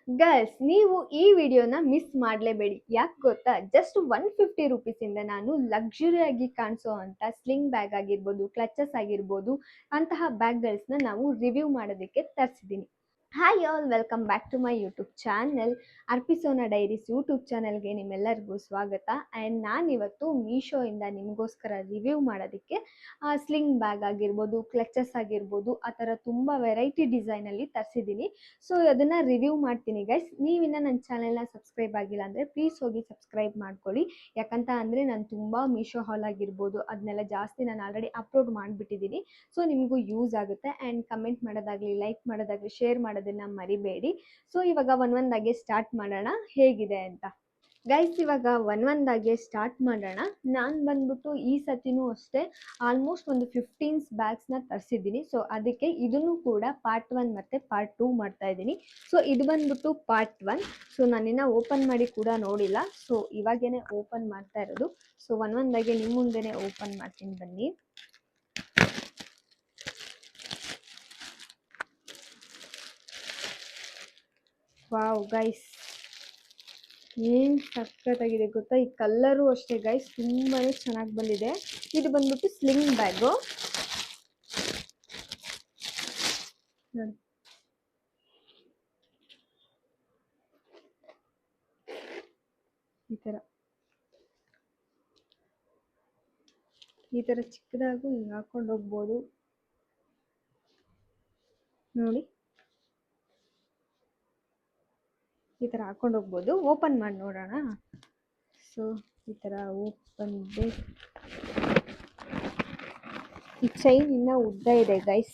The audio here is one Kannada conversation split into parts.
ಗರ್ಲ್ಸ್, ನೀವು ಈ ವಿಡಿಯೋನ ಮಿಸ್ ಮಾಡಲೇಬೇಡಿ. ಯಾಕೆ ಗೊತ್ತಾ, ಜಸ್ಟ್ 150 ರುಪೀಸಿಂದ ನಾನು ಲಕ್ಸುರಿಯಾಗಿ ಕಾಣಿಸೋ ಅಂತ ಸ್ಲಿಂಗ್ ಬ್ಯಾಗ್ ಆಗಿರ್ಬೋದು, ಕ್ಲಚಸ್ ಆಗಿರ್ಬೋದು, ಅಂತಹ ಬ್ಯಾಗ್ಗಳನ್ನ ನಾವು ರಿವ್ಯೂ ಮಾಡೋದಕ್ಕೆ ತರಿಸಿದ್ದೀನಿ. Hi all, welcome back to my YouTube channel. ಅರ್ಪಿಸೋನಾ ಡೈರೀಸ್ ಯೂಟ್ಯೂಬ್ ಚಾನಲ್ಗೆ ನಿಮ್ಮೆಲ್ಲರಿಗೂ ಸ್ವಾಗತ. ಆ್ಯಂಡ್ ನಾನಿವತ್ತು ಮೀಶೋಯಿಂದ ನಿಮಗೋಸ್ಕರ ರಿವ್ಯೂ ಮಾಡೋದಕ್ಕೆ ಸ್ಲಿಂಗ್ ಬ್ಯಾಗ್ ಆಗಿರ್ಬೋದು, ಕ್ಲಚಸ್ ಆಗಿರ್ಬೋದು, ಆ ಥರ ತುಂಬ ವೆರೈಟಿ ಡಿಸೈನಲ್ಲಿ ತರಿಸಿದ್ದೀನಿ. ಸೊ ಅದನ್ನು ರಿವ್ಯೂ ಮಾಡ್ತೀನಿ ಗೈಸ್. ನೀವಿನ್ನ ನನ್ನ ಚಾನಲ್ನ ಸಬ್ಸ್ಕ್ರೈಬ್ ಆಗಿಲ್ಲ ಅಂದರೆ ಪ್ಲೀಸ್ ಹೋಗಿ ಸಬ್ಸ್ಕ್ರೈಬ್ ಮಾಡ್ಕೊಳ್ಳಿ. ಯಾಕಂತ ಅಂದರೆ ನಾನು ತುಂಬ ಮೀಶೋ ಹಾಲ್ ಆಗಿರ್ಬೋದು ಅದನ್ನೆಲ್ಲ ಜಾಸ್ತಿ ನಾನು ಆಲ್ರೆಡಿ ಅಪ್ಲೋಡ್ ಮಾಡಿಬಿಟ್ಟಿದ್ದೀನಿ. ಸೊ ನಿಮಗೂ ಯೂಸ್ ಆಗುತ್ತೆ. ಆ್ಯಂಡ್ ಕಮೆಂಟ್ ಮಾಡೋದಾಗಲಿ, ಲೈಕ್ ಮಾಡೋದಾಗಲಿ, ಶೇರ್ ಮಾಡೋದನ್ನು ಮರಿಬೇಡಿ. ಸೊ ಇವಾಗ ಒಂದೊಂದಾಗೆ ಸ್ಟಾರ್ಟ್ ಮಾಡೋಣ ಹೇಗಿದೆ ಅಂತ. ಗೈಸ್, ಇವಾಗ ಒಂದೊಂದಾಗೆ ಸ್ಟಾರ್ಟ್ ಮಾಡೋಣ. ನಾನು ಬಂದ್ಬಿಟ್ಟು ಈ ಸತಿನೂ ಅಷ್ಟೇ ಆಲ್ಮೋಸ್ಟ್ ಒಂದು 15 ಬ್ಯಾಗ್ಸ್ನ ತರಿಸಿದ್ದೀನಿ. ಸೊ ಅದಕ್ಕೆ ಇದನ್ನು ಕೂಡ ಪಾರ್ಟ್ 1 ಮತ್ತು ಪಾರ್ಟ್ 2 ಮಾಡ್ತಾ ಇದ್ದೀನಿ. ಸೊ ಇದು ಬಂದ್ಬಿಟ್ಟು ಪಾರ್ಟ್ 1. ಸೊ ನಾನಿನ್ನ ಓಪನ್ ಮಾಡಿ ಕೂಡ ನೋಡಿಲ್ಲ. ಸೊ ಇವಾಗೇನೆ ಓಪನ್ ಮಾಡ್ತಾ ಇರೋದು. ಸೊ ಒಂದೊಂದಾಗೆ ನಿಮ್ಮ ಮುಂದೆನೇ ಓಪನ್ ಮಾಡ್ತೀನಿ ಬನ್ನಿ. ವಾವ್ ಗೈಸ್, ಏನು ಸಖತ್ತಾಗಿದೆ ಗೊತ್ತಾ. ಈ ಕಲ್ಲರು ಅಷ್ಟೇ ಗೈಸ್, ತುಂಬಾ ಚೆನ್ನಾಗಿ ಬಂದಿದೆ. ಇದು ಬಂದ್ಬಿಟ್ಟು ಸ್ಲಿಂಗ್ ಬ್ಯಾಗು. ಈ ಥರ ಚಿಕ್ಕದಾಗೂ ಹಿಂಗೆ ಹಾಕೊಂಡು ಹೋಗ್ಬೋದು ನೋಡಿ. ಈ ಥರ ಹಾಕೊಂಡು ಹೋಗ್ಬೋದು. ಓಪನ್ ಮಾಡಿ ನೋಡೋಣ. ಸೊ ಈ ಥರ ಓಪನ್ ಇದೆ. ಈ ಚೈನ್ ಇನ್ನೂ ಉದ್ದ ಇದೆ ಗೈಸ್.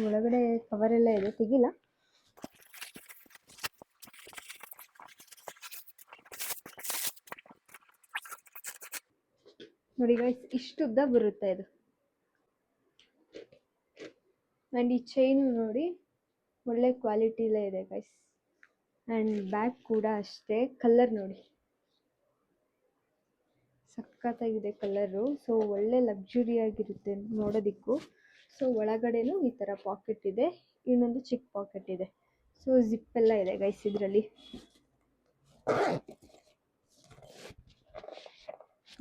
ಒಳಗಡೆ ಕವರ್ ಎಲ್ಲ ಇದೆ, ತೆಗಿಲ್ಲ. ನೋಡಿ ಗೈಸ್, ಇಷ್ಟು ಉದ್ದ ಬರುತ್ತೆ ಇದು. ಆ್ಯಂಡ್ ಈ ಚೈನು ನೋಡಿ ಒಳ್ಳೆ ಕ್ವಾಲಿಟಿಲೇ ಇದೆ ಗೈಸ್. ಆ್ಯಂಡ್ ಬ್ಯಾಗ್ ಕೂಡ ಅಷ್ಟೇ. ಕಲರ್ ನೋಡಿ ಸಖತ್ತಾಗಿದೆ ಕಲರು. ಸೊ ಒಳ್ಳೆ ಲಕ್ಸುರಿಯಾಗಿರುತ್ತೆ ನೋಡೋದಕ್ಕೂ. ಸೊ ಒಳಗಡೆನೂ ಈ ಥರ ಪಾಕೆಟ್ ಇದೆ, ಇನ್ನೊಂದು ಚಿಕ್ಕ ಪಾಕೆಟ್ ಇದೆ. ಸೊ ಜಿಪ್ ಎಲ್ಲ ಇದೆ ಗೈಸ್ ಇದರಲ್ಲಿ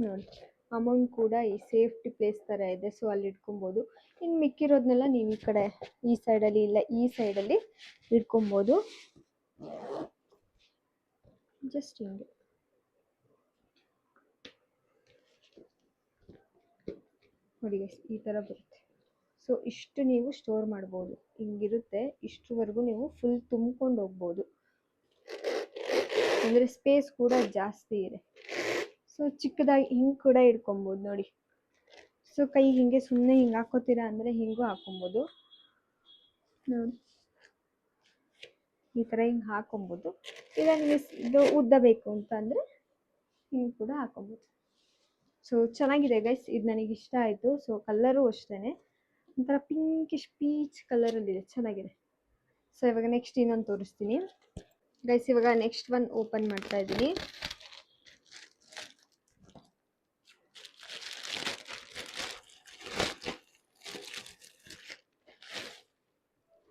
ನೋಡಿ. ಅಮೌಂಟ್ ಕೂಡ ಈ ಸೇಫ್ಟಿ ಪ್ಲೇಸ್ ಥರ ಇದೆ, ಸೊ ಅಲ್ಲಿ ಇಟ್ಕೊಬೋದು. ಇನ್ನು ಮಿಕ್ಕಿರೋದನ್ನೆಲ್ಲ ನೀವು ಈ ಕಡೆ ಈ ಸೈಡಲ್ಲಿ ಇಲ್ಲ ಈ ಸೈಡಲ್ಲಿ ಇಟ್ಕೊಬೋದು. ಜಸ್ಟ್ ಹಿಂಗೆ ನೋಡಿ ಗೈಸ್, ಈ ಥರ ಬರುತ್ತೆ. ಸೊ ಇಷ್ಟು ನೀವು ಸ್ಟೋರ್ ಮಾಡ್ಬೋದು, ಹಿಂಗಿರುತ್ತೆ. ಇಷ್ಟುವರೆಗೂ ನೀವು ಫುಲ್ ತುಂಬ್ಕೊಂಡು ಹೋಗ್ಬೋದು, ಅಂದರೆ ಸ್ಪೇಸ್ ಕೂಡ ಜಾಸ್ತಿ ಇದೆ. ಸೊ ಚಿಕ್ಕದಾಗಿ ಹಿಂಗೆ ಕೂಡ ಇಟ್ಕೊಬೋದು ನೋಡಿ. ಸೊ ಕೈ ಹಿಂಗೆ ಸುಮ್ಮನೆ ಹಿಂಗೆ ಹಾಕೋತೀರಾ ಅಂದರೆ ಹಿಂಗೂ ಹಾಕೊಬೋದು ನೋಡಿ. ಈ ಥರ ಹಿಂಗೆ ಹಾಕೊಬೋದು. ಇಲ್ಲ ನಿಮಗೆ ಇದು ಉದ್ದ ಬೇಕು ಅಂತ ಅಂದರೆ ಹಿಂಗೆ ಕೂಡ ಹಾಕೊಬೋದು. ಸೊ ಚೆನ್ನಾಗಿದೆ ಗೈಸ್, ಇದು ನನಗೆ ಇಷ್ಟ ಆಯಿತು. ಸೊ ಕಲರು ಅಷ್ಟೇ ಒಂಥರ ಪಿಂಕಿಶ್ ಪೀಚ್ ಕಲರಲ್ಲಿದೆ, ಚೆನ್ನಾಗಿದೆ. ಸೊ ಇವಾಗ ನೆಕ್ಸ್ಟ್ ಇನ್ನೊಂದು ತೋರಿಸ್ತೀನಿ ಗೈಸ್. ಇವಾಗ ನೆಕ್ಸ್ಟ್ ಒನ್ ಓಪನ್ ಮಾಡ್ತಾ ಇದ್ದೀನಿ.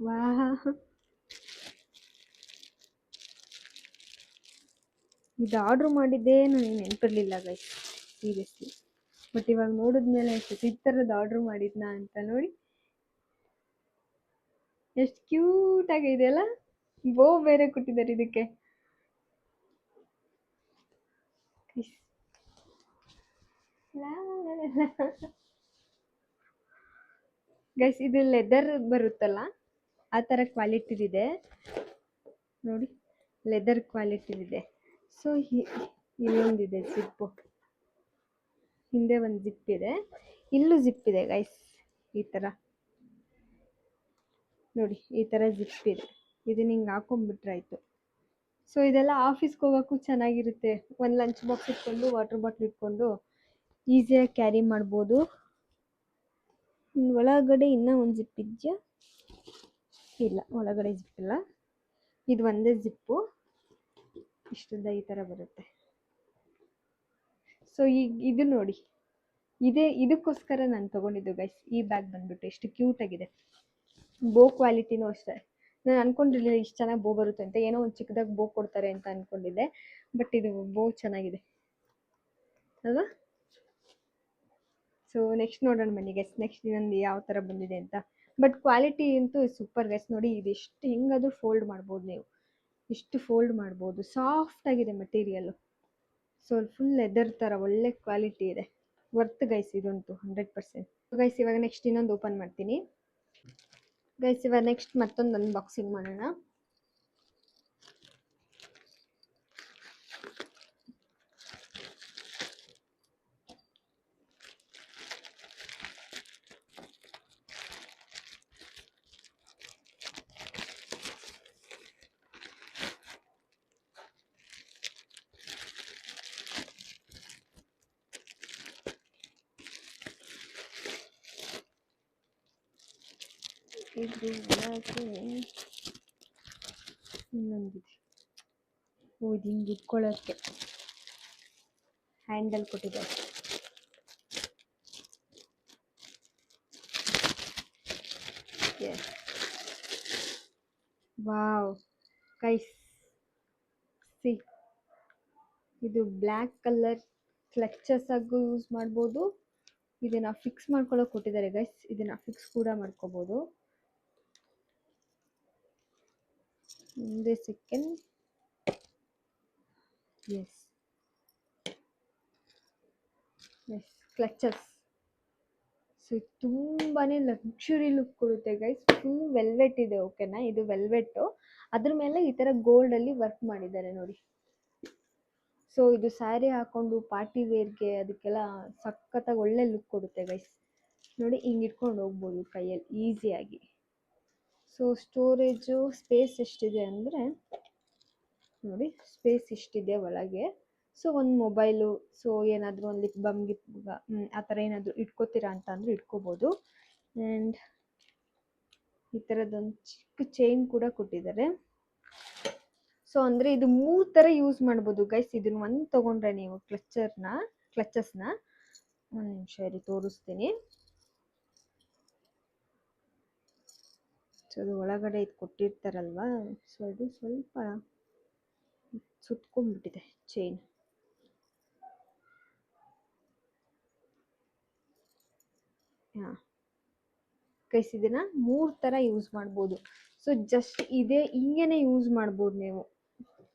ವಾಹ್, ಇದು ಆರ್ಡ್ರ್ ಮಾಡಿದ್ದೇ ನನಗೆ ನೆನಪಿರಲಿಲ್ಲ ಗೈಸ್, ಸೀರಿಯಸ್ಲಿ. ಬಟ್ ಇವಾಗ ನೋಡಿದ್ಮೇಲೆ ಅನ್ಸುತ್ತೆ ಈ ಥರದ್ದು ಆರ್ಡ್ರ್ ಮಾಡಿದ್ನಾ ಅಂತ. ನೋಡಿ ಎಷ್ಟು ಕ್ಯೂಟಾಗಿ ಇದೆಯಲ್ಲ. ಬೋ ಬೇರೆ ಕೊಟ್ಟಿದ್ದಾರೆ ಇದಕ್ಕೆ. ಗೈಸ್, ಇದು ಲೆದರ್ ಬರುತ್ತಲ್ಲ ಆ ಥರ ಕ್ವಾಲಿಟಿದಿದೆ ನೋಡಿ, ಲೆದರ್ ಕ್ವಾಲಿಟಿದಿದೆ. ಸೊ ಇಲ್ಲೊಂದಿದೆ ಜಿಪ್ಪು, ಹಿಂದೆ ಒಂದು ಜಿಪ್ ಇದೆ, ಇಲ್ಲೂ ಜಿಪ್ ಇದೆ ಗೈಸ್. ಈ ಥರ ನೋಡಿ, ಈ ಥರ ಜಿಪ್ ಇದೆ. ಇದನ್ನ ಹಿಂಗೆ ಹಾಕೊಂಡ್ಬಿಟ್ರಾಯ್ತು. ಸೊ ಇದೆಲ್ಲ ಆಫೀಸ್ಗೆ ಹೋಗೋಕ್ಕೂ ಚೆನ್ನಾಗಿರುತ್ತೆ. ಒಂದು ಲಂಚ್ ಬಾಕ್ಸ್ ಇಟ್ಕೊಂಡು, ವಾಟರ್ ಬಾಟ್ಲ್ ಇಟ್ಕೊಂಡು ಈಸಿಯಾಗಿ ಕ್ಯಾರಿ ಮಾಡ್ಬೋದು. ಒಳಗಡೆ ಇನ್ನೂ ಒಂದು ಜಿಪ್ ಇದೆಯಾ? ಇಲ್ಲ, ಒಳಗಡೆ ಜಿಪ್ ಇಲ್ಲ. ಇದು ಒಂದೇ ಜಿಪ್ಪು, ಇಷ್ಟುದ್ದ ಈ ಥರ ಬರುತ್ತೆ. ಸೊ ಈಗ ಇದು ನೋಡಿ, ಇದಕ್ಕೋಸ್ಕರ ನಾನು ತಗೊಂಡಿದ್ದು ಗೈಸ್. ಈ ಬ್ಯಾಗ್ ಬಂದ್ಬಿಟ್ಟು ಎಷ್ಟು ಕ್ಯೂಟ್ ಆಗಿದೆ. ಬೋ ಕ್ವಾಲಿಟಿನೂ ಅಷ್ಟೇ. ನಾನು ಅನ್ಕೊಂಡಿರ್ಲಿಲ್ಲ ಇಷ್ಟು ಚೆನ್ನಾಗಿ ಬೋ ಬರುತ್ತೆ ಅಂತ. ಏನೋ ಒಂದು ಚಿಕ್ಕದಾಗಿ ಬೋ ಕೊಡ್ತಾರೆ ಅಂತ ಅನ್ಕೊಂಡಿದ್ದೆ, ಬಟ್ ಇದು ಬೋ ಚೆನ್ನಾಗಿದೆ ಅಲ್ವಾ? ಸೊ ನೆಕ್ಸ್ಟ್ ನೋಡೋಣ ಬನ್ನಿ ಗೈಸ್, ನೆಕ್ಸ್ಟ್ ಇನ್ನೊಂದು ಯಾವ ಥರ ಬಂದಿದೆ ಅಂತ. ಬಟ್ ಕ್ವಾಲಿಟಿ ಅಂತೂ ಸೂಪರ್ ಗೈಸ್. ನೋಡಿ ಇದು ಎಷ್ಟು ಹೆಂಗಾದ್ರೂ ಫೋಲ್ಡ್ ಮಾಡ್ಬೋದು ನೀವು, ಇಷ್ಟು ಫೋಲ್ಡ್ ಮಾಡ್ಬೋದು. ಸಾಫ್ಟ್ ಆಗಿದೆ ಮೆಟೀರಿಯಲ್. ಸೊ ಫುಲ್ ಲೆದರ್ ಥರ ಒಳ್ಳೆ ಕ್ವಾಲಿಟಿ ಇದೆ. ವರ್ತ್ ಗೈಸ್ ಇದಂತೂ 100%. ಗೈಸ್ ಇವಾಗ ನೆಕ್ಸ್ಟ್ ಇನ್ನೊಂದು ಓಪನ್ ಮಾಡ್ತೀನಿ ಗೈಸ್. ಇವಾಗ ನೆಕ್ಸ್ಟ್ ಮತ್ತೊಂದು ಅನ್ಬಾಕ್ಸಿಂಗ್ ಮಾಡೋಣ. ಇದು ಇನ್ನೊಂದಿದೆ. ಓ ಇದು ಹಿಂಗೆ ಇಟ್ಕೊಳ್ಳೋಕ್ಕೆ ಹ್ಯಾಂಡಲ್ ಕೊಟ್ಟಿದ್ದಾರೆ. ವಾವ್ ಗೈಸ್, ಸಿ ಇದು ಬ್ಲ್ಯಾಕ್ ಕಲರ್ ಕ್ಲಚಸ್ ಆಗು ಯೂಸ್ ಮಾಡ್ಬೋದು. ಇದನ್ನ ಫಿಕ್ಸ್ ಮಾಡ್ಕೊಳ್ಳೋಕೆ ಕೊಟ್ಟಿದ್ದಾರೆ ಗೈಸ್. ಇದನ್ನ ಫಿಕ್ಸ್ ಕೂಡ ಮಾಡ್ಕೋಬಹುದು. ಒಂದೇ second. Yes yes clutches. So ತುಂಬಾನೇ ಲಕ್ಸುರಿ ಲುಕ್ ಕೊಡುತ್ತೆ ಗೈಸ್. ಫುಲ್ ವೆಲ್ವೆಟ್ ಇದೆ, ಓಕೆನಾ? ಇದು ವೆಲ್ವೆಟ್, ಅದ್ರ ಮೇಲೆ ಈ ತರ ಗೋಲ್ಡ್ ಅಲ್ಲಿ ವರ್ಕ್ ಮಾಡಿದ್ದಾರೆ ನೋಡಿ. ಸೊ ಇದು ಸ್ಯಾರಿ ಹಾಕೊಂಡು ಪಾರ್ಟಿ ವೇರ್ಗೆ ಅದಕ್ಕೆಲ್ಲ ಸಖತ್ತಾಗಿ ಒಳ್ಳೆ ಲುಕ್ ಕೊಡುತ್ತೆ ಗೈಸ್. ನೋಡಿ ಹಿಂಗೆ ಇಟ್ಕೊಂಡು ಹೋಗ್ಬೋದು ಕೈಯಲ್ಲಿ ಈಸಿಯಾಗಿ. ಸೊ ಸ್ಟೋರೇಜು ಸ್ಪೇಸ್ ಎಷ್ಟಿದೆ ಅಂದರೆ ನೋಡಿ, ಸ್ಪೇಸ್ ಇಷ್ಟಿದೆ ಒಳಗೆ. ಸೊ ಒಂದು ಮೊಬೈಲು, ಸೊ ಏನಾದರೂ ಒಂದು ಲಿಪ್ ಬಾಮ್ ಆ ಥರ ಏನಾದರೂ ಇಟ್ಕೋತೀರಾ ಅಂತ ಅಂದರೆ ಇಟ್ಕೋಬೋದು. ಆ್ಯಂಡ್ ಈ ಥರದೊಂದು ಚಿಕ್ಕ ಚೈನ್ ಕೂಡ ಕೊಟ್ಟಿದ್ದಾರೆ. ಸೊ ಅಂದರೆ ಇದು 3 ಥರ ಯೂಸ್ ಮಾಡ್ಬೋದು ಗೈಸ್. ಇದನ್ನ ಒಂದು ತೊಗೊಂಡ್ರೆ ನೀವು ಕ್ಲಚಸ್ನ ಒಂದು ನಿಮಿಷ ಇರಿ ತೋರಿಸ್ತೀನಿ. ಸೊ ಅದು ಒಳಗಡೆ ಇದು ಕೊಟ್ಟಿರ್ತಾರಲ್ವಾ, ಸೊ ಇದು ಸ್ವಲ್ಪ ಸುತ್ಕೊಂಡ್ಬಿಟ್ಟಿದೆ ಚೈನ್. ಹಾಂ ಗೈಸ್, ಇದನ್ನ 3 ಥರ ಯೂಸ್ ಮಾಡ್ಬೋದು. ಸೊ ಜಸ್ಟ್ ಇದೇ ಹಿಂಗೇನೆ ಯೂಸ್ ಮಾಡ್ಬೋದು ನೀವು,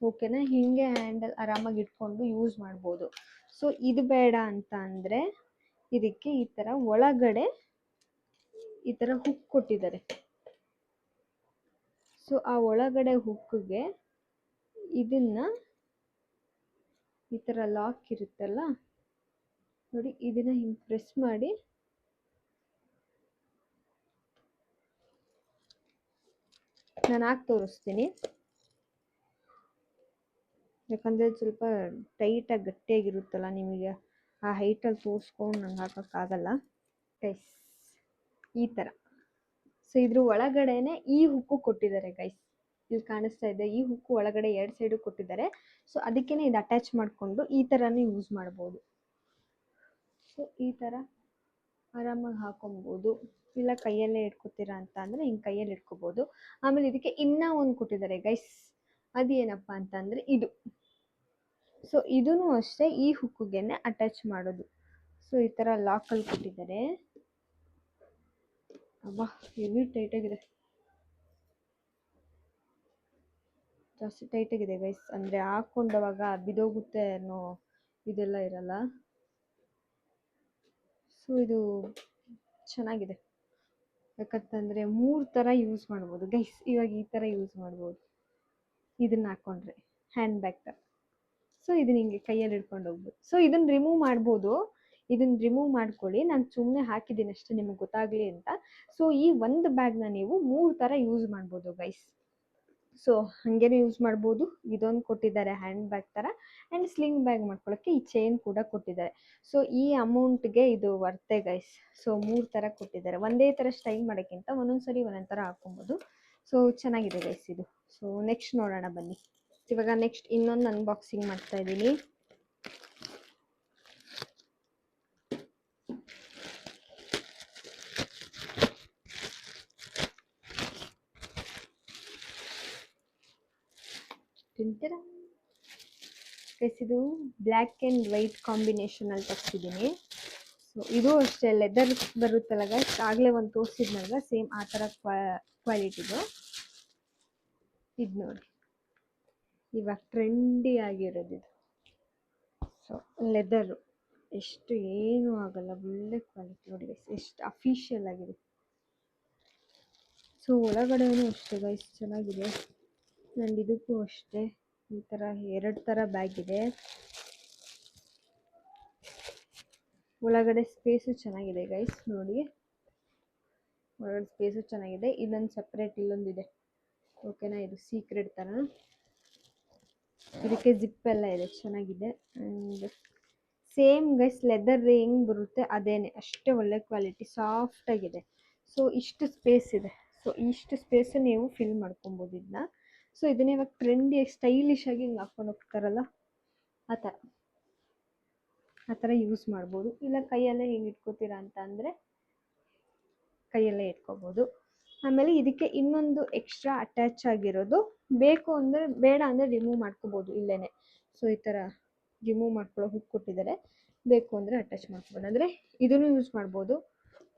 ಓಕೆನಾ? ಹಿಂಗೆ ಹ್ಯಾಂಡಲ್ ಆರಾಮಾಗಿ ಇಟ್ಕೊಂಡು ಯೂಸ್ ಮಾಡ್ಬೋದು. ಸೊ ಇದು ಬೇಡ ಅಂತ ಅಂದರೆ ಇದಕ್ಕೆ ಈ ಥರ ಒಳಗಡೆ ಈ ಥರ ಹುಕ್ ಕೊಟ್ಟಿದ್ದಾರೆ. ಸೊ ಆ ಒಳಗಡೆ ಹುಕ್ಗೆ ಇದನ್ನ ಈ ಥರ ಲಾಕ್ ಇರುತ್ತಲ್ಲ ನೋಡಿ, ಇದನ್ನ ಹಿಂಗೆ ಪ್ರೆಸ್ ಮಾಡಿ ನಾನು ಹಾಕಿ ತೋರಿಸ್ತೀನಿ. ಯಾಕಂದರೆ ಸ್ವಲ್ಪ ಟೈಟಾಗಿ ಗಟ್ಟಿಯಾಗಿರುತ್ತಲ್ಲ, ನಿಮಗೆ ಆ ಹೈಟಲ್ಲಿ ತೋರಿಸ್ಕೊಂಡು ನಂಗೆ ಹಾಕೋಕ್ಕಾಗಲ್ಲ ಗೈಸ್. ಈ ಥರ. ಸೊ ಇದ್ರ ಒಳಗಡೆನೆ ಈ ಹುಕ್ಕು ಕೊಟ್ಟಿದ್ದಾರೆ ಗೈಸ್. ಇಲ್ಲಿ ಕಾಣಿಸ್ತಾ ಇದೆ, ಈ ಹುಕ್ಕು ಒಳಗಡೆ 2 ಸೈಡು ಕೊಟ್ಟಿದ್ದಾರೆ. ಸೊ ಅದಕ್ಕೇನೆ ಇದು ಅಟ್ಯಾಚ್ ಮಾಡಿಕೊಂಡು ಈ ಥರನೇ ಯೂಸ್ ಮಾಡ್ಬೋದು. ಸೊ ಈ ಥರ ಆರಾಮಾಗಿ ಹಾಕೊಬೋದು. ಇಲ್ಲ ಕೈಯಲ್ಲೇ ಇಟ್ಕೋತೀರಾ ಅಂತ ಅಂದರೆ ಹಿಂಗೆ ಕೈಯಲ್ಲಿ ಇಟ್ಕೋಬೋದು. ಆಮೇಲೆ ಇದಕ್ಕೆ ಇನ್ನೂ ಒಂದು ಕೊಟ್ಟಿದ್ದಾರೆ ಗೈಸ್. ಅದೇನಪ್ಪ ಅಂತಂದರೆ ಇದು. ಸೊ ಇದೂ ಅಷ್ಟೇ ಈ ಹುಕ್ಕಿಗೆನೆ ಅಟ್ಯಾಚ್ ಮಾಡೋದು. ಸೊ ಈ ಥರ ಲಾಕಲ್ಲಿ ಕೊಟ್ಟಿದ್ದಾರೆ. ಅಬ್ಬಾ ಹೆವಿ ಟೈಟಾಗಿದೆ, ಜಾಸ್ತಿ ಟೈಟಾಗಿದೆ ಗೈಸ್. ಅಂದರೆ ಹಾಕ್ಕೊಂಡವಾಗ ಬಿದೋಗುತ್ತೆ ಅನ್ನೋ ಇದೆಲ್ಲ ಇರಲ್ಲ. ಸೊ ಇದು ಚೆನ್ನಾಗಿದೆ, ಯಾಕಂತಂದರೆ 3 ಥರ ಯೂಸ್ ಮಾಡ್ಬೋದು ಗೈಸ್. ಇವಾಗ ಈ ಥರ ಯೂಸ್ ಮಾಡ್ಬೋದು ಇದನ್ನ ಹಾಕ್ಕೊಂಡ್ರೆ ಹ್ಯಾಂಡ್ ಬ್ಯಾಗ್ ಥರ. ಸೊ ಇದನ್ನ ಹಿಂಗೆ ಕೈಯಲ್ಲಿ ಹಿಡ್ಕೊಂಡು ಹೋಗ್ಬೋದು. ಸೊ ಇದನ್ನ ರಿಮೂವ್ ಮಾಡ್ಬೋದು, ಇದನ್ನ ರಿಮೂವ್ ಮಾಡ್ಕೊಳ್ಳಿ. ನಾನು ಸುಮ್ಮನೆ ಹಾಕಿದ್ದೀನಿ ಅಷ್ಟೇ ನಿಮಗೆ ಗೊತ್ತಾಗಲಿ ಅಂತ. ಸೊ ಈ ಒಂದು ಬ್ಯಾಗ್ನ ನೀವು 3 ಥರ ಯೂಸ್ ಮಾಡ್ಬೋದು ಗೈಸ್. ಸೊ ಹಾಗೇನೆ ಯೂಸ್ ಮಾಡ್ಬೋದು. ಇದೊಂದು ಕೊಟ್ಟಿದ್ದಾರೆ ಹ್ಯಾಂಡ್ ಬ್ಯಾಗ್ ಥರ, ಆ್ಯಂಡ್ ಸ್ಲಿಂಗ್ ಬ್ಯಾಗ್ ಮಾಡ್ಕೊಳ್ಳೋಕ್ಕೆ ಈ ಚೈನ್ ಕೂಡ ಕೊಟ್ಟಿದ್ದಾರೆ. ಸೊ ಈ ಅಮೌಂಟ್ಗೆ ಇದು ವರ್ತೆ ಗೈಸ್. ಸೊ 3 ಥರ ಕೊಟ್ಟಿದ್ದಾರೆ. ಒಂದೇ ಥರ ಸ್ಟೈಲ್ ಮಾಡೋಕ್ಕಿಂತ ಒಂದೊಂದ್ಸರಿ ಒಂದೊಂದು ಥರ ಹಾಕೊಬೋದು. ಸೊ ಚೆನ್ನಾಗಿದೆ ಗೈಸ್ ಇದು. ಸೊ ನೆಕ್ಸ್ಟ್ ನೋಡೋಣ ಬನ್ನಿ. ಇವಾಗ ನೆಕ್ಸ್ಟ್ ಇನ್ನೊಂದು ಅನ್ಬಾಕ್ಸಿಂಗ್ ಮಾಡ್ತಾ ಇದ್ದೀನಿ. ತಿಂತೀರಾ ಗೈಸ್, ಇದು ಬ್ಲ್ಯಾಕ್ ಆ್ಯಂಡ್ ವೈಟ್ ಕಾಂಬಿನೇಷನಲ್ಲಿ ತರಿಸಿದ್ದೀನಿ. ಸೊ ಇದು ಅಷ್ಟೇ ಲೆದರ್ ಬರುತ್ತಲ್ಲ ಗೈಸ್, ಆಗಲೇ ಒಂದು ತೋರಿಸಿದ್ನಲ್ವ ಸೇಮ್ ಆ ಥರ ಕ್ವಾಲಿಟಿದು. ಇದು ನೋಡಿ, ಇವಾಗ ಟ್ರೆಂಡಿ ಆಗಿರೋದು ಇದು. ಸೊ ಲೆದರು ಎಷ್ಟು ಏನೂ ಆಗಲ್ಲ, ಒಳ್ಳೆ ಕ್ವಾಲಿಟಿ ನೋಡಿ ಗೈಸ್, ಎಷ್ಟು ಅಫಿಷಿಯಲ್ ಆಗಿದೆ. ಸೊ ಒಳಗಡೆನೂ ಅಷ್ಟೇ ಗೈಸ್ ಚೆನ್ನಾಗಿದೆ. ಆ್ಯಂಡ್ ಇದಕ್ಕೂ ಅಷ್ಟೇ ಈ ಥರ 2 ಥರ ಬ್ಯಾಗ್ ಇದೆ. ಒಳಗಡೆ ಸ್ಪೇಸು ಚೆನ್ನಾಗಿದೆ ಗೈಸ್ ನೋಡಿ, ಒಳಗಡೆ ಸ್ಪೇಸು ಚೆನ್ನಾಗಿದೆ. ಇನ್ನೊಂದು ಸಪ್ರೇಟ್ ಇಲ್ಲೊಂದಿದೆ, ಓಕೆನಾ, ಇದು ಸೀಕ್ರೆಟ್ ಥರ. ಇದಕ್ಕೆ ಜಿಪ್ ಎಲ್ಲ ಇದೆ, ಚೆನ್ನಾಗಿದೆ. ಆ್ಯಂಡ್ ಸೇಮ್ ಗೈಸ್ ಲೆದರ್ ಹೆಂಗೆ ಬರುತ್ತೆ ಅದೇನೆ, ಅಷ್ಟೇ ಒಳ್ಳೆ ಕ್ವಾಲಿಟಿ, ಸಾಫ್ಟಾಗಿದೆ. ಸೊ ಇಷ್ಟು ಸ್ಪೇಸ್ ಇದೆ. ಸೊ ಇಷ್ಟು ಸ್ಪೇಸು ನೀವು ಫಿಲ್ ಮಾಡ್ಕೊಬೋದು ಇದನ್ನ. ಸೊ ಇದನ್ನ ಇವಾಗ ಟ್ರೆಂಡಿ ಸ್ಟೈಲಿಶ್ ಆಗಿ ಹಿಂಗೆ ಹಾಕೊಂಡು ಹೋಗ್ತಾರಲ್ಲ ಆ ಥರ ಯೂಸ್ ಮಾಡ್ಬೋದು. ಇಲ್ಲ ಕೈಯಲ್ಲೇ ಹಿಂಗೆ ಇಟ್ಕೋತೀರಾ ಅಂತ ಅಂದರೆ ಕೈಯಲ್ಲೇ ಇಟ್ಕೋಬೋದು. ಆಮೇಲೆ ಇದಕ್ಕೆ ಇನ್ನೊಂದು ಎಕ್ಸ್ಟ್ರಾ ಅಟ್ಯಾಚ್ ಆಗಿರೋದು, ಬೇಕು ಅಂದರೆ ಬೇಡ ಅಂದರೆ ರಿಮೂವ್ ಮಾಡ್ಕೋಬೋದು ಇಲ್ಲೇ. ಸೊ ಈ ಥರ ರಿಮೂವ್ ಮಾಡ್ಕೊಳ್ಳೋ ಹುಕ್ ಕೊಟ್ಟಿದ್ದಾರೆ, ಬೇಕು ಅಂದರೆ ಅಟ್ಯಾಚ್ ಮಾಡ್ಕೋಬೋದು. ಅಂದರೆ ಇದನ್ನು ಯೂಸ್ ಮಾಡ್ಬೋದು,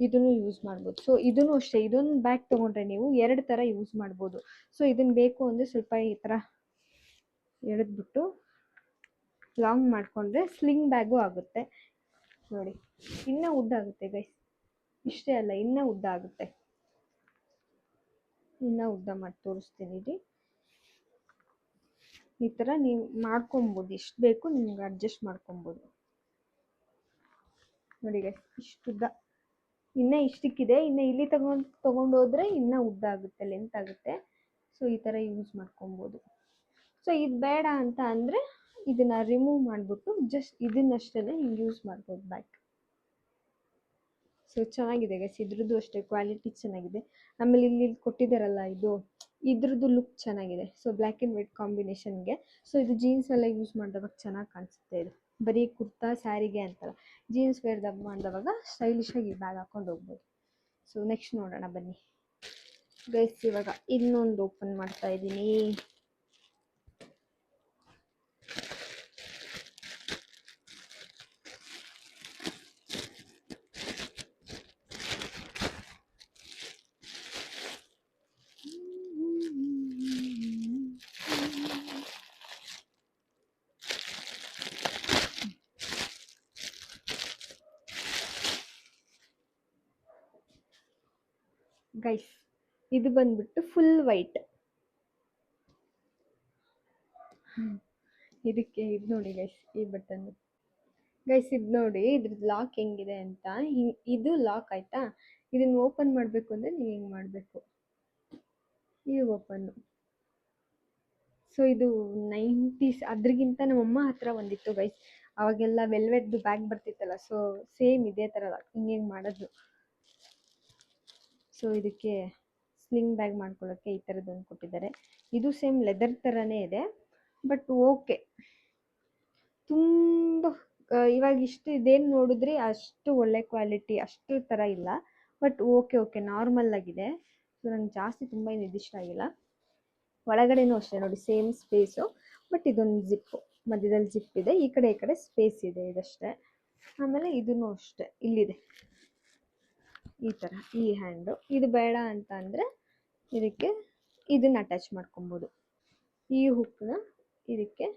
ಇದನ್ನು ಯೂಸ್ ಮಾಡ್ಬೋದು. ಸೊ ಇದನ್ನು ಅಷ್ಟೇ, ಇದೊಂದು ಬ್ಯಾಗ್ ತೊಗೊಂಡ್ರೆ ನೀವು 2 ಥರ ಯೂಸ್ ಮಾಡ್ಬೋದು. ಸೊ ಇದನ್ನು ಬೇಕು ಅಂದರೆ ಸ್ವಲ್ಪ ಈ ಥರ ಎಳೆದ್ಬಿಟ್ಟು ಲಾಂಗ್ ಮಾಡಿಕೊಂಡ್ರೆ ಸ್ಲಿಂಗ್ ಬ್ಯಾಗು ಆಗುತ್ತೆ ನೋಡಿ. ಇನ್ನೂ ಉದ್ದ ಆಗುತ್ತೆ ಗೈಸ್, ಇಷ್ಟೇ ಅಲ್ಲ ಇನ್ನೂ ಉದ್ದ ಆಗುತ್ತೆ. ಇನ್ನೂ ಉದ್ದ ಮಾಡಿ ತೋರಿಸ್ತೀನಿ ರೀ. ಈ ಥರ ನೀವು ಮಾಡ್ಕೊಬೋದು, ಎಷ್ಟು ಬೇಕು ನಿಮ್ಗೆ ಅಡ್ಜಸ್ಟ್ ಮಾಡ್ಕೊಬೋದು ನೋಡಿ ಗೈಸ್. ಇಷ್ಟುದ್ದ ಇನ್ನೂ ಇಷ್ಟಕ್ಕಿದೆ, ಇನ್ನು ಇಲ್ಲಿ ತೊಗೊಂಡೋದ್ರೆ ಇನ್ನೂ ಉದ್ದ ಆಗುತ್ತೆ, ಲೆಂತ್ ಆಗುತ್ತೆ. ಸೊ ಈ ಥರ ಯೂಸ್ ಮಾಡ್ಕೊಬೋದು. ಸೊ ಇದು ಬೇಡ ಅಂತ ಅಂದರೆ ಇದನ್ನು ರಿಮೂವ್ ಮಾಡಿಬಿಟ್ಟು ಜಸ್ಟ್ ಇದನ್ನಷ್ಟೇ ಹಿಂಗೆ ಯೂಸ್ ಮಾಡ್ಬೋದು ಬ್ಯಾಗ್. ಸೊ ಚೆನ್ನಾಗಿದೆ ಗೈಸ್, ಇದ್ರದ್ದು ಅಷ್ಟೇ ಕ್ವಾಲಿಟಿ ಚೆನ್ನಾಗಿದೆ. ಆಮೇಲೆ ಇಲ್ಲಿ ಕೊಟ್ಟಿದ್ದಾರಲ್ಲ ಇದ್ರದ್ದು ಲುಕ್ ಚೆನ್ನಾಗಿದೆ. ಸೊ ಬ್ಲ್ಯಾಕ್ ಆ್ಯಂಡ್ ವೈಟ್ ಕಾಂಬಿನೇಷನ್ಗೆ. ಸೊ ಇದು ಜೀನ್ಸ್ ಎಲ್ಲ ಯೂಸ್ ಮಾಡಿದವಾಗ ಚೆನ್ನಾಗಿ ಕಾಣಿಸುತ್ತೆ. ಇದು ಬರೀ ಕುರ್ತಾ ಸ್ಯಾರಿಗೆ ಅಂತಲ್ಲ, ಜೀನ್ಸ್ ವೇರ್ ಮಾಡಿದವಾಗ ಸ್ಟೈಲಿಶಾಗಿ ಬ್ಯಾಗ್ ಹಾಕೊಂಡು ಹೋಗ್ಬೋದು. ಸೊ ನೆಕ್ಸ್ಟ್ ನೋಡೋಣ ಬನ್ನಿ ಗೈಸ್. ಇವಾಗ ಇನ್ನೊಂದು ಓಪನ್ ಮಾಡ್ತಾ ಇದ್ದೀನಿ. ಗೈಸ್ ಇದು ಬಂದ್ಬಿಟ್ಟು ಫುಲ್ ವೈಟ್. ಇದಕ್ಕೆ ಇದು ನೋಡಿ ಗೈಸ್, ಈ ಬಟನ್ ಗೈಸ್ ಇದು ನೋಡಿ, ಇದ್ರದ್ದು ಲಾಕ್ ಹೆಂಗಿದೆ ಅಂತ. ಇದು ಲಾಕ್ ಆಯ್ತಾ, ಇದನ್ನು ಓಪನ್ ಮಾಡಬೇಕು ಅಂದರೆ ನೀವು ಹಿಂಗೆ ಮಾಡಬೇಕು, ಇದು ಓಪನ್ನು. ಸೊ ಇದು 90s, ಅದ್ರಿಗಿಂತ ನಮ್ಮಮ್ಮ ಹತ್ರ ಒಂದಿತ್ತು ಗೈಸ್, ಅವಾಗೆಲ್ಲ ವೆಲ್ವೆಟ್ದು ಬ್ಯಾಗ್ ಬರ್ತಿತ್ತಲ್ಲ, ಸೊ ಸೇಮ್ ಇದೇ ಥರ ಹಿಂಗೆ ಮಾಡೋದು. ಸೊ ಇದಕ್ಕೆ ಸ್ಲಿಂಗ್ ಬ್ಯಾಗ್ ಮಾಡ್ಕೊಳ್ಳೋಕ್ಕೆ ಈ ಥರದ್ದೊಂದು ಕೊಟ್ಟಿದ್ದಾರೆ. ಇದು ಸೇಮ್ ಲೆದರ್ ಥರನೇ ಇದೆ, ಬಟ್ ಓಕೆ, ತುಂಬ ಇವಾಗ ಇದೇನು ನೋಡಿದ್ರಿ ಅಷ್ಟು ಒಳ್ಳೆ ಕ್ವಾಲಿಟಿ ಅಷ್ಟು ಥರ ಇಲ್ಲ, ಬಟ್ ಓಕೆ ನಾರ್ಮಲ್ ಆಗಿದೆ. ಸೊ ನಂಗೆ ಜಾಸ್ತಿ ತುಂಬ ಏನು ಇದಿಷ್ಟ ಆಗಿಲ್ಲ. ಒಳಗಡೆನೂ ಅಷ್ಟೇ ನೋಡಿ, ಸೇಮ್ ಸ್ಪೇಸು, ಬಟ್ ಇದೊಂದು ಜಿಪ್ಪು, ಮಧ್ಯದಲ್ಲಿ ಜಿಪ್ ಇದೆ, ಈ ಕಡೆ ಸ್ಪೇಸ್ ಇದೆ, ಇದಷ್ಟೇ. ಆಮೇಲೆ ಇದೂ ಅಷ್ಟೇ, ಇಲ್ಲಿದೆ ಈ ಥರ ಈ ಹ್ಯಾಂಡು. ಇದು ಬೇಡ ಅಂತ ಅಂದರೆ ಇದಕ್ಕೆ ಇದನ್ನು ಅಟ್ಯಾಚ್ ಮಾಡ್ಕೊಬೋದು. ಈ ಹುಕ್ಕನ್ನ ಇದಕ್ಕೆ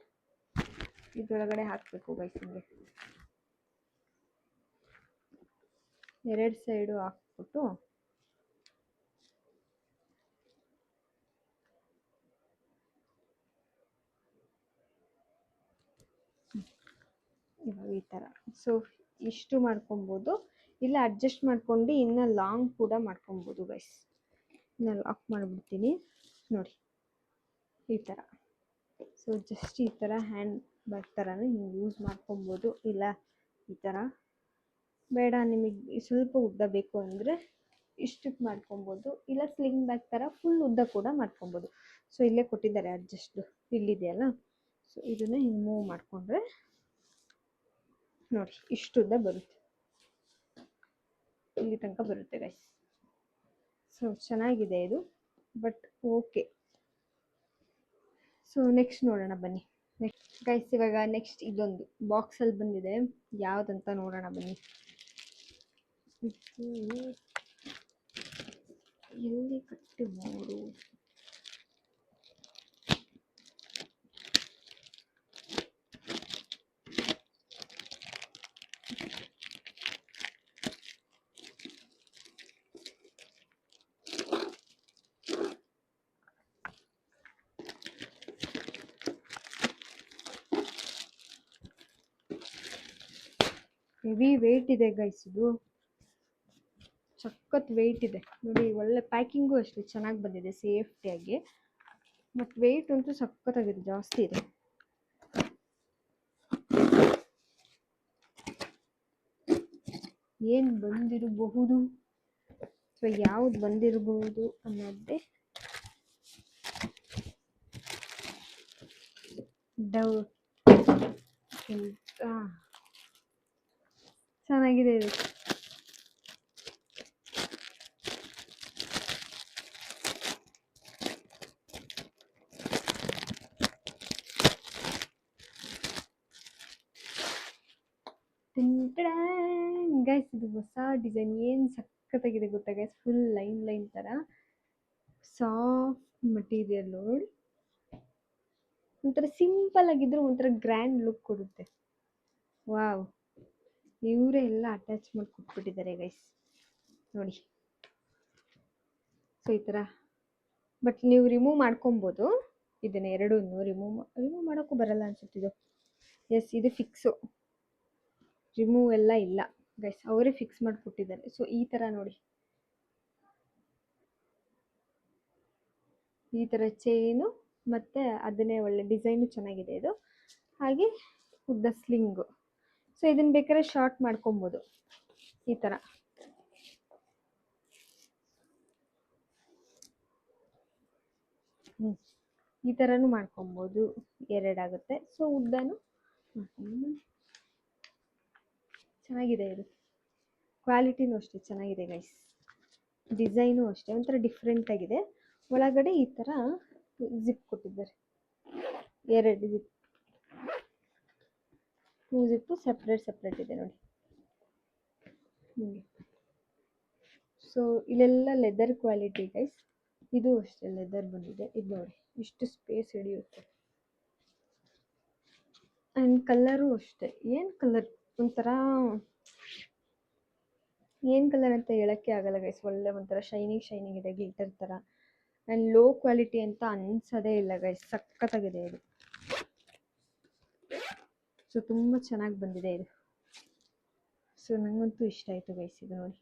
ಇದರೊಳಗಡೆ ಹಾಕಬೇಕು ಗೈಸ್, ಹಿಂಗೆ 2 ಸೈಡು ಹಾಕ್ಬಿಟ್ಟು ಇವಾಗ ಈ ಥರ. ಸೊ ಇಷ್ಟು ಮಾಡ್ಕೊಬೋದು, ಇಲ್ಲ ಅಡ್ಜಸ್ಟ್ ಮಾಡ್ಕೊಂಡು ಇನ್ನು ಲಾಂಗ್ ಕೂಡ ಮಾಡ್ಕೊಬೋದು ಗೈಸ್. ಇನ್ನು ಲಾಕ್ ಮಾಡಿಬಿಡ್ತೀನಿ ನೋಡಿ ಈ ಥರ. ಸೊ ಜಸ್ಟ್ ಈ ಥರ ಹ್ಯಾಂಡ್ ಬ್ಯಾಗ್ ಥರನೂ ಹಿಂಗೆ ಯೂಸ್ ಮಾಡ್ಕೊಬೋದು, ಇಲ್ಲ ಈ ಥರ. ಬೇಡ ನಿಮಗೆ ಸ್ವಲ್ಪ ಉದ್ದ ಬೇಕು ಅಂದರೆ ಇಷ್ಟಕ್ಕೆ ಮಾಡ್ಕೊಬೋದು, ಇಲ್ಲ ಸ್ಲಿಂಗ್ ಬ್ಯಾಗ್ ಥರ ಫುಲ್ ಉದ್ದ ಕೂಡ ಮಾಡ್ಕೊಬೋದು. ಸೊ ಇಲ್ಲೇ ಕೊಟ್ಟಿದ್ದಾರೆ ಅಡ್ಜಸ್ಟು, ಇಲ್ಲಿದೆಯಲ್ಲ. ಸೊ ಇದನ್ನು ಹಿಂಗೆ ಮೂವ್ ಮಾಡಿಕೊಂಡ್ರೆ ನೋಡಿ ಇಷ್ಟು ಉದ್ದ ಬರುತ್ತೆ, ಇಲ್ಲಿ ತನಕ ಬರುತ್ತೆ ಗೈಸ್. ಸೊ ಚೆನ್ನಾಗಿದೆ ಇದು, but okay. So so next ನೋಡೋಣ ಬನ್ನಿ. ನೆಕ್ಸ್ಟ್ ಗೈಸ್ ಇವಾಗ ನೆಕ್ಸ್ಟ್ ಇದೊಂದು ಬಾಕ್ಸಲ್ಲಿ ಬಂದಿದೆ, ಯಾವುದಂತ ನೋಡೋಣ ಬನ್ನಿ. ಎಲ್ಲಿ ಕಟ್ಟಿ ನೋಡು. ಹೆವಿ ವೆಯ್ಟ್ ಇದೆ ಗೈಸ್, ಇದು ಸಖತ್ ವೆಯ್ಟ್ ಇದೆ ನೋಡಿ. ಒಳ್ಳೆ ಪ್ಯಾಕಿಂಗು ಅಷ್ಟೇ ಚೆನ್ನಾಗಿ ಬಂದಿದೆ ಸೇಫ್ಟಿಯಾಗಿ, ಮತ್ತು ವೆಯ್ಟ್ ಅಂತೂ ಸಖತ್ತಾಗಿದೆ, ಜಾಸ್ತಿ ಇದೆ. ಏನು ಬಂದಿರಬಹುದು, ಸೊ ಯಾವ್ದು ಬಂದಿರಬಹುದು ಅನ್ನೋದೇ ಡೌಟ್. ಚೆನ್ನಾಗಿದೆ ಇದು. ಗೈಸ್ ಇದು ಹೊಸ ಡಿಸೈನ್, ಏನು ಸಖತ್ತಾಗಿದೆ ಗೊತ್ತಾ ಗೈಸ್. ಫುಲ್ ಲೈನ್ ಲೈನ್ ಥರ ಸಾಫ್ಟ್ ಮಟೀರಿಯಲ್ ನೋಡಿ, ಒಂಥರ ಸಿಂಪಲ್ ಆಗಿದ್ರು ಒಂಥರ ಗ್ರ್ಯಾಂಡ್ ಲುಕ್ ಕೊಡುತ್ತೆ. ವಾವ್, ಇವರೇ ಎಲ್ಲ ಅಟ್ಯಾಚ್ ಮಾಡಿ ಕೊಟ್ಬಿಟ್ಟಿದ್ದಾರೆ ಗೈಸ್ ನೋಡಿ. ಸೊ ಈ ಥರ, ಬಟ್ ನೀವು ರಿಮೂವ್ ಮಾಡ್ಕೊಬೋದು ಇದನ್ನ ಎರಡೂ. ರಿಮೂವ್ ಮಾಡೋಕ್ಕೂ ಬರಲ್ಲ ಅನ್ಸುತ್ತಿದ್ದು. ಎಸ್, ಇದು ಫಿಕ್ಸು, ರಿಮೂವ್ ಎಲ್ಲ ಇಲ್ಲ ಗೈಸ್, ಅವರೇ ಫಿಕ್ಸ್ ಮಾಡಿಕೊಟ್ಟಿದ್ದಾರೆ. ಸೊ ಈ ಥರ ನೋಡಿ, ಈ ಥರ ಚೈನು ಮತ್ತು ಅದನ್ನೇ ಒಳ್ಳೆ ಡಿಸೈನು ಚೆನ್ನಾಗಿದೆ ಇದು. ಹಾಗೆ ಉದ್ದ ಸ್ಲಿಂಗು. ಸೊ ಇದನ್ನು ಬೇಕಾದ್ರೆ ಶಾರ್ಟ್ ಮಾಡ್ಕೊಬೋದು ಈ ಥರ. ಈ ಥರನೂ ಮಾಡ್ಕೊಬೋದು, ಎರಡಾಗುತ್ತೆ. ಸೊ ಉದ್ದನೂ ಚೆನ್ನಾಗಿದೆ ಇದು, ಕ್ವಾಲಿಟಿನೂ ಅಷ್ಟೇ ಚೆನ್ನಾಗಿದೆ ಗೈಸ್. ಡಿಸೈನು ಅಷ್ಟೇ ಒಂಥರ ಡಿಫ್ರೆಂಟ್ ಆಗಿದೆ. ಒಳಗಡೆ ಈ ಥರ ಜಿಪ್ ಕೊಟ್ಟಿದ್ದಾರೆ, ಎರಡು ಜಿಪ್, 2 ಜಿಪ್ಪು ಸಪ್ರೇಟ್ ಇದೆ ನೋಡಿ ನಿಮಗೆ. ಸೊ ಇಲ್ಲೆಲ್ಲ ಲೆದರ್ ಕ್ವಾಲಿಟಿ ಗೈಸ್, ಇದು ಅಷ್ಟೇ ಲೆದರ್ ಬಂದಿದೆ. ಇದು ನೋಡಿ ಇಷ್ಟು ಸ್ಪೇಸ್ ಹಿಡಿಯುತ್ತೆ. ಆ್ಯಂಡ್ ಕಲರು ಅಷ್ಟೇ, ಏನು ಕಲರ್ ಒಂಥರ, ಏನು ಕಲರ್ ಅಂತ ಹೇಳೋಕ್ಕೆ ಆಗಲ್ಲ ಗೈಸ್. ಒಳ್ಳೆ ಒಂಥರ ಶೈನಿಂಗ್ ಇದೆ, ಗ್ಲಿಟರ್ ಥರ. ಆ್ಯಂಡ್ ಲೋ ಕ್ವಾಲಿಟಿ ಅಂತ ಅನ್ಸೋದೇ ಇಲ್ಲ ಗೈಸ್, ಸಖತ್ತಾಗಿದೆ ಇದು. ಸೊ ತುಂಬ ಚೆನ್ನಾಗಿ ಬಂದಿದೆ ಇದು. ಸೊ ನನಗಂತೂ ಇಷ್ಟ ಆಯಿತು ಗೈಸ್ ಇದು ನೋಡಿ.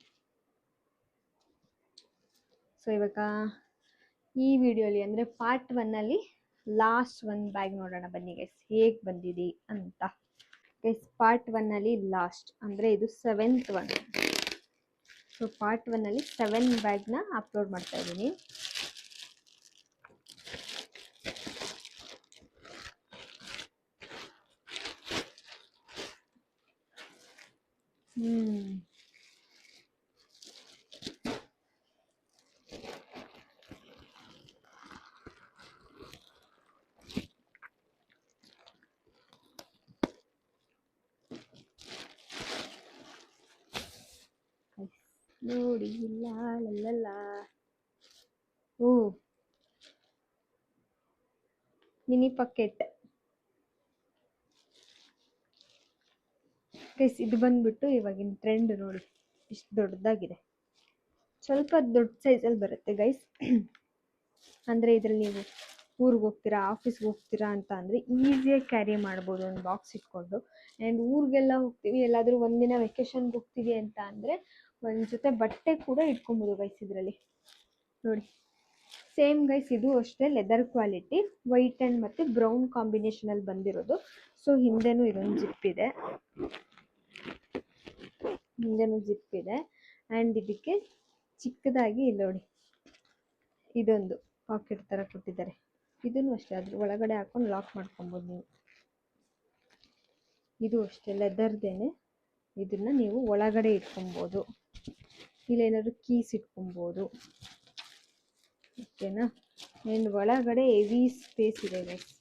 ಸೊ ಇವಾಗ ಈ ವಿಡಿಯೋಲಿ ಅಂದರೆ ಪಾರ್ಟ್ 1ಅಲ್ಲಿ ಲಾಸ್ಟ್ ಒಂದು ಬ್ಯಾಗ್ ನೋಡೋಣ ಬನ್ನಿ ಗೈಸ್, ಹೇಗೆ ಬಂದಿದೆ ಅಂತ. ಗೈಸ್ ಪಾರ್ಟ್ 1ಅಲ್ಲಿ ಲಾಸ್ಟ್ ಅಂದರೆ ಇದು 7th ಒನ್. ಸೊ ಪಾರ್ಟ್ 1ಅಲ್ಲಿ 7 ಬ್ಯಾಗ್ನ ಅಪ್ಲೋಡ್ ಮಾಡ್ತಾ ಇದ್ದೀನಿ. ನೋಡಿ ಇಲ್ಲ. ಓ ಮಿನಿ ಪಾಕೆಟ್ ಗೈಸ್, ಇದು ಬಂದ್ಬಿಟ್ಟು ಇವಾಗಿನ ಟ್ರೆಂಡ್ ನೋಡಿ, ಇಷ್ಟು ದೊಡ್ಡದಾಗಿದೆ. ಸ್ವಲ್ಪ ದೊಡ್ಡ ಸೈಜಲ್ಲಿ ಬರುತ್ತೆ ಗೈಸ್. ಅಂದರೆ ಇದರಲ್ಲಿ ನೀವು ಊರಿಗೆ ಹೋಗ್ತೀರಾ, ಆಫೀಸ್ಗೆ ಹೋಗ್ತೀರಾ ಅಂತ ಅಂದರೆ ಈಸಿಯಾಗಿ ಕ್ಯಾರಿ ಮಾಡ್ಬೋದು ಒಂದು ಬಾಕ್ಸ್ ಇಟ್ಕೊಂಡು. ಆ್ಯಂಡ್ ಊರಿಗೆಲ್ಲ ಹೋಗ್ತೀವಿ, ಎಲ್ಲಾದರೂ ಒಂದಿನ ವೆಕೇಷನ್ಗೆ ಹೋಗ್ತೀವಿ ಅಂತ ಅಂದರೆ ಒಂದು ಜೊತೆ ಬಟ್ಟೆ ಕೂಡ ಇಟ್ಕೊಬೋದು ಗೈಸ್ ಇದರಲ್ಲಿ ನೋಡಿ. ಸೇಮ್ ಗೈಸ್ ಇದು ಅಷ್ಟೇ ಲೆದರ್ ಕ್ವಾಲಿಟಿ, ವೈಟ್ ಆ್ಯಂಡ್ ಮತ್ತು ಬ್ರೌನ್ ಕಾಂಬಿನೇಷನಲ್ಲಿ ಬಂದಿರೋದು. ಸೊ ಹಿಂದೆನೂ ಇದೊಂದು ಜಿಪ್ ಇದೆ, ಆ್ಯಂಡ್ ಇದಕ್ಕೆ ಚಿಕ್ಕದಾಗಿ ಇಲ್ಲಿ ನೋಡಿ ಇದೊಂದು ಪಾಕೆಟ್ ಥರ ಕೊಟ್ಟಿದ್ದಾರೆ. ಇದನ್ನು ಅಷ್ಟೇ ಅದ್ರ ಒಳಗಡೆ ಹಾಕೊಂಡು ಲಾಕ್ ಮಾಡ್ಕೊಬೋದು ನೀವು. ಇದು ಅಷ್ಟೇ ಲೆದರ್ದೇನೆ, ಇದನ್ನು ನೀವು ಒಳಗಡೆ ಇಟ್ಕೊಬೋದು, ಇಲ್ಲೇನಾದ್ರು ಕೀಸ್ ಇಟ್ಕೊಬೋದು, ಓಕೆನಾ. ಆ್ಯಂಡ್ ಒಳಗಡೆ ಹೆವಿ ಸ್ಪೇಸ್ ಇದೆ ಗೈಸ್,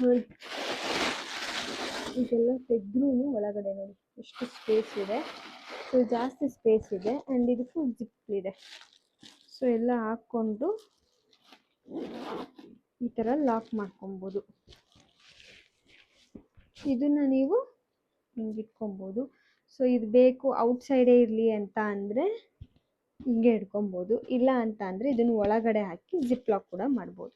ನೋಡಿ, ಇದೆಲ್ಲ ತೆಗೆದ್ರೂ ಒಳಗಡೆ ನೋಡಿ ಎಷ್ಟು ಸ್ಪೇಸ್ ಇದೆ. ಸೊ ಜಾಸ್ತಿ ಸ್ಪೇಸ್ ಇದೆ ಆ್ಯಂಡ್ ಇದಕ್ಕೂ ಜಿಪ್ ಇದೆ. ಸೊ ಎಲ್ಲ ಹಾಕ್ಕೊಂಡು ಈ ಥರ ಲಾಕ್ ಮಾಡ್ಕೊಬೋದು. ಇದನ್ನು ನೀವು ಹಿಂಗೆ ಇಟ್ಕೊಬೋದು. ಸೊ ಇದು ಬೇಕು ಔಟ್ಸೈಡೇ ಇರಲಿ ಅಂತ ಅಂದರೆ ಹಿಂಗೆ ಇಟ್ಕೊಬೋದು, ಇಲ್ಲ ಅಂತ ಅಂದರೆ ಇದನ್ನು ಒಳಗಡೆ ಹಾಕಿ ಜಿಪ್ ಲಾಕ್ ಕೂಡ ಮಾಡ್ಬೋದು.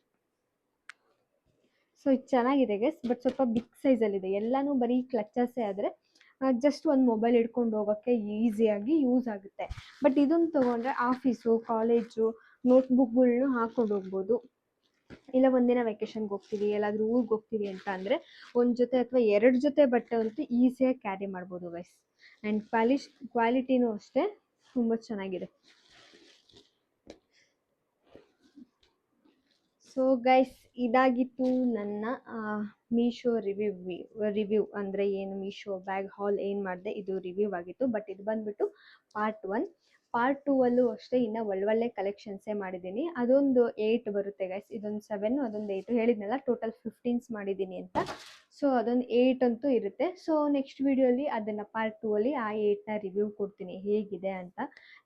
ಸೊ ಇದು ಚೆನ್ನಾಗಿದೆ ಗೈಸ್, ಬಟ್ ಸ್ವಲ್ಪ ಬಿಗ್ ಸೈಜಲ್ಲಿದೆ. ಎಲ್ಲನೂ ಬರೀ ಕ್ಲಚಸ್ಸೇ ಆದರೆ ಜಸ್ಟ್ ಒಂದು ಮೊಬೈಲ್ ಹಿಡ್ಕೊಂಡು ಹೋಗೋಕ್ಕೆ ಈಸಿಯಾಗಿ ಯೂಸ್ ಆಗುತ್ತೆ. ಬಟ್ ಇದನ್ನು ತೊಗೊಂಡ್ರೆ ಆಫೀಸು, ಕಾಲೇಜು, ನೋಟ್ಬುಕ್ಗಳ್ನು ಹಾಕ್ಕೊಂಡು ಹೋಗ್ಬೋದು. ಇಲ್ಲ ಒಂದಿನ ವೆಕೇಷನ್ಗೆ ಹೋಗ್ತೀವಿ, ಎಲ್ಲಾದರೂ ಊರಿಗೆ ಹೋಗ್ತೀವಿ ಅಂತ ಅಂದರೆ ಒಂದು ಜೊತೆ ಅಥವಾ 2 ಜೊತೆ ಬಟ್ಟೆ ಅಂತೂ ಈಸಿಯಾಗಿ ಕ್ಯಾರಿ ಮಾಡ್ಬೋದು ಗೈಸ್. ಆ್ಯಂಡ್ ಕ್ವಾಲಿಟಿನೂ ಅಷ್ಟೇ ತುಂಬ ಚೆನ್ನಾಗಿದೆ. ಸೊ ಗೈಸ್, ಇದಾಗಿತ್ತು ನನ್ನ ಮೀಶೋ ರಿವ್ಯೂ ಅಂದರೆ ಏನು ಮೀಶೋ ಬ್ಯಾಗ್ ಹಾಲ್ ಏನು ಮಾಡಿದೆ ಇದು ರಿವ್ಯೂ ಆಗಿತ್ತು. ಬಟ್ ಇದು ಬಂದುಬಿಟ್ಟು ಪಾರ್ಟ್ 1. ಪಾರ್ಟ್ 2ಅಲ್ಲೂ ಅಷ್ಟೇ ಇನ್ನೂ ಒಳ್ಳೊಳ್ಳೆ ಕಲೆಕ್ಷನ್ಸೇ ಮಾಡಿದ್ದೀನಿ. ಅದೊಂದು 8 ಬರುತ್ತೆ ಗೈಸ್, ಇದೊಂದು 7, ಅದೊಂದು 8 ಹೇಳಿದ್ನಲ್ಲ, ಟೋಟಲ್ 15 ಮಾಡಿದ್ದೀನಿ ಅಂತ. ಸೊ ಅದೊಂದು 8 ಅಂತೂ ಇರುತ್ತೆ. ಸೊ ನೆಕ್ಸ್ಟ್ ವೀಡಿಯೋಲಿ ಅದನ್ನು ಪಾರ್ಟ್ 2ಅಲ್ಲಿ ಆ 8ನ ರಿವ್ಯೂ ಕೊಡ್ತೀನಿ ಹೇಗಿದೆ ಅಂತ.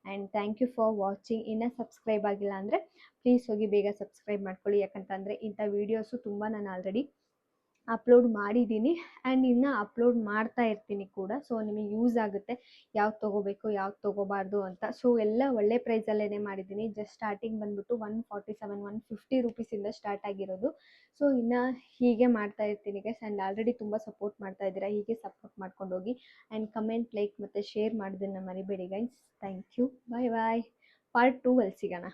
And thank you for watching. ಇನ್ನೂ ಸಬ್ಸ್ಕ್ರೈಬ್ ಆಗಿಲ್ಲ ಅಂದರೆ ಪ್ಲೀಸ್ ಹೋಗಿ ಬೇಗ ಸಬ್ಸ್ಕ್ರೈಬ್ ಮಾಡ್ಕೊಳ್ಳಿ. ಯಾಕಂತಂದರೆ ಇಂಥ ವೀಡಿಯೋಸು ತುಂಬ ನಾನು ಆಲ್ರೆಡಿ ಅಪ್ಲೋಡ್ ಮಾಡಿದ್ದೀನಿ ಆ್ಯಂಡ್ ಇನ್ನೂ ಅಪ್ಲೋಡ್ ಮಾಡ್ತಾ ಇರ್ತೀನಿ ಕೂಡ. ಸೊ ನಿಮಗೆ ಯೂಸ್ ಆಗುತ್ತೆ ಯಾವ್ದು ತೊಗೋಬೇಕು ಯಾವ್ದು ತೊಗೋಬಾರ್ದು ಅಂತ. ಸೊ ಎಲ್ಲ ಒಳ್ಳೆ ಪ್ರೈಸಲ್ಲೇ ಮಾಡಿದ್ದೀನಿ. ಜಸ್ಟ್ ಸ್ಟಾರ್ಟಿಂಗ್ ಬಂದುಬಿಟ್ಟು 147 150 ರುಪೀಸಿಂದ ಸ್ಟಾರ್ಟ್ ಆಗಿರೋದು. ಸೊ ಇನ್ನು ಹೀಗೆ ಮಾಡ್ತಾ ಇರ್ತೀನಿ ಗೈಸ್. ಆ್ಯಂಡ್ ಆಲ್ರೆಡಿ ತುಂಬ ಸಪೋರ್ಟ್ ಮಾಡ್ತಾ ಇದ್ದೀರಾ, ಹೀಗೆ ಸಪೋರ್ಟ್ ಮಾಡ್ಕೊಂಡು ಹೋಗಿ. ಆ್ಯಂಡ್ ಕಮೆಂಟ್, ಲೈಕ್ ಮತ್ತು ಶೇರ್ ಮಾಡೋದನ್ನು ಮರಿಬೇಡಿ guys. Thank you, bye bye. Part 2ಅಲ್ಲಿ ಸಿಗೋಣ.